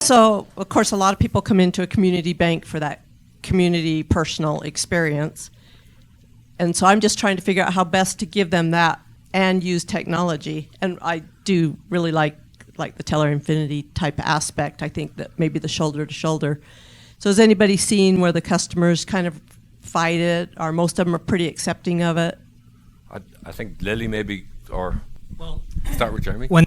So, of course, a lot of people come into a community bank for that community personal experience. And so I'm just trying to figure out how best to give them that and use technology. And I do really like the Teller Infinity type aspect. I think that maybe the shoulder to shoulder. So has anybody seen where the customers kind of fight it, or most of them are pretty accepting of it? I think Lily maybe, or start with Jeremy. When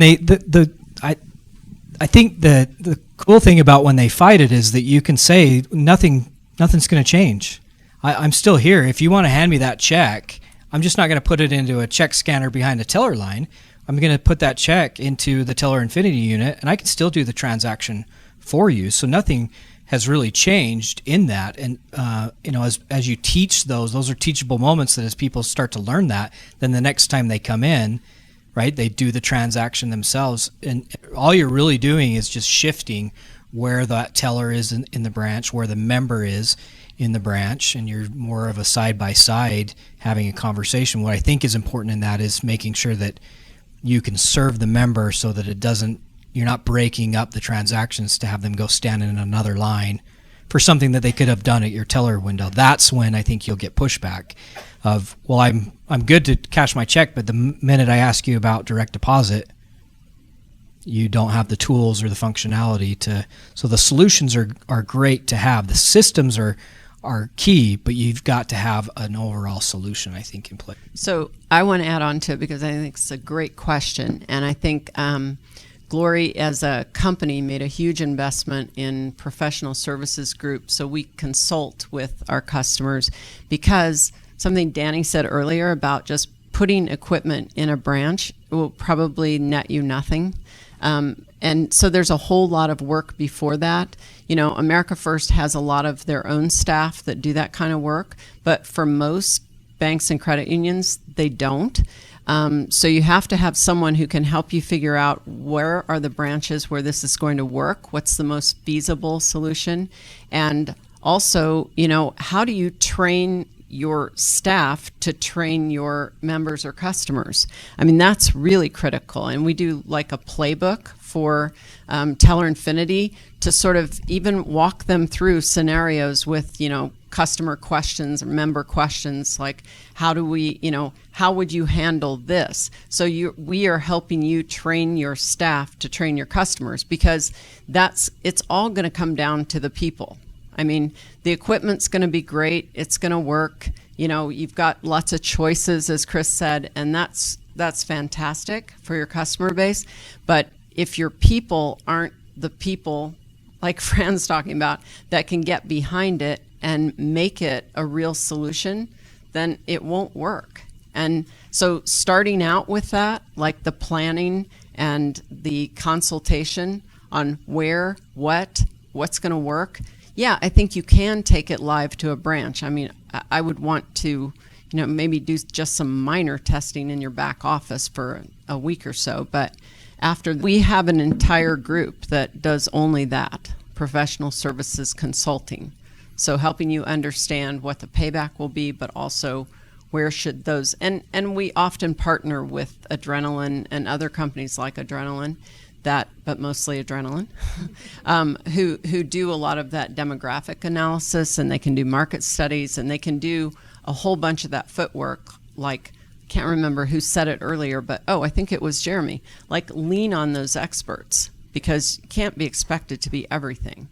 I think the cool thing about when they fight it is that you can say nothing's going to change. I'm still here. If you want to hand me that check, I'm just not going to put it into a check scanner behind the teller line. I'm going to put that check into the Teller Infinity unit, and I can still do the transaction for you. So nothing has really changed in that. And as you teach those are teachable moments that as people start to learn that, then the next time they come in, right, they do the transaction themselves. And all you're really doing is just shifting where that teller is in the branch, where the member is in the branch, and you're more of a side-by-side having a conversation. What I think is important in that is making sure that you can serve the member so that you're not breaking up the transactions to have them go stand in another line for something that they could have done at your teller window. That's when I think you'll get pushback of, well, I'm good to cash my check, but the minute I ask you about direct deposit, you don't have the tools or the functionality to. So the solutions are great to have. The systems are key, but you've got to have an overall solution, I think, in place. So I want to add on to it because I think it's a great question. And I think Glory as a company made a huge investment in professional services group. So we consult with our customers, because something Danny said earlier about just putting equipment in a branch will probably net you nothing. And so there's a whole lot of work before that. America First has a lot of their own staff that do that kind of work, but for most banks and credit unions, they don't. So you have to have someone who can help you figure out where are the branches where this is going to work, what's the most feasible solution, and also, how do you train your staff to train your members or customers? I mean, that's really critical. And we do like a playbook for Teller Infinity to sort of even walk them through scenarios with, customer questions or member questions, like how would you handle this? So we are helping you train your staff to train your customers, because it's all going to come down to the people. I mean, the equipment's going to be great. It's going to work. You've got lots of choices, as Chris said, and that's fantastic for your customer base. But if your people aren't the people, like Fran's talking about, that can get behind it and make it a real solution, then it won't work. And so starting out with that, like the planning and the consultation on what's going to work, yeah, I think you can take it live to a branch. I mean, I would want to, maybe do just some minor testing in your back office for a week or so. But after, we have an entire group that does only that, professional services consulting. So helping you understand what the payback will be, but also where should those, and we often partner with Adrenaline and other companies like Adrenaline, but mostly Adrenaline, who do a lot of that demographic analysis, and they can do market studies, and they can do a whole bunch of that footwork. Like, can't remember who said it earlier, but I think it was Jeremy. Like, lean on those experts, because you can't be expected to be everything.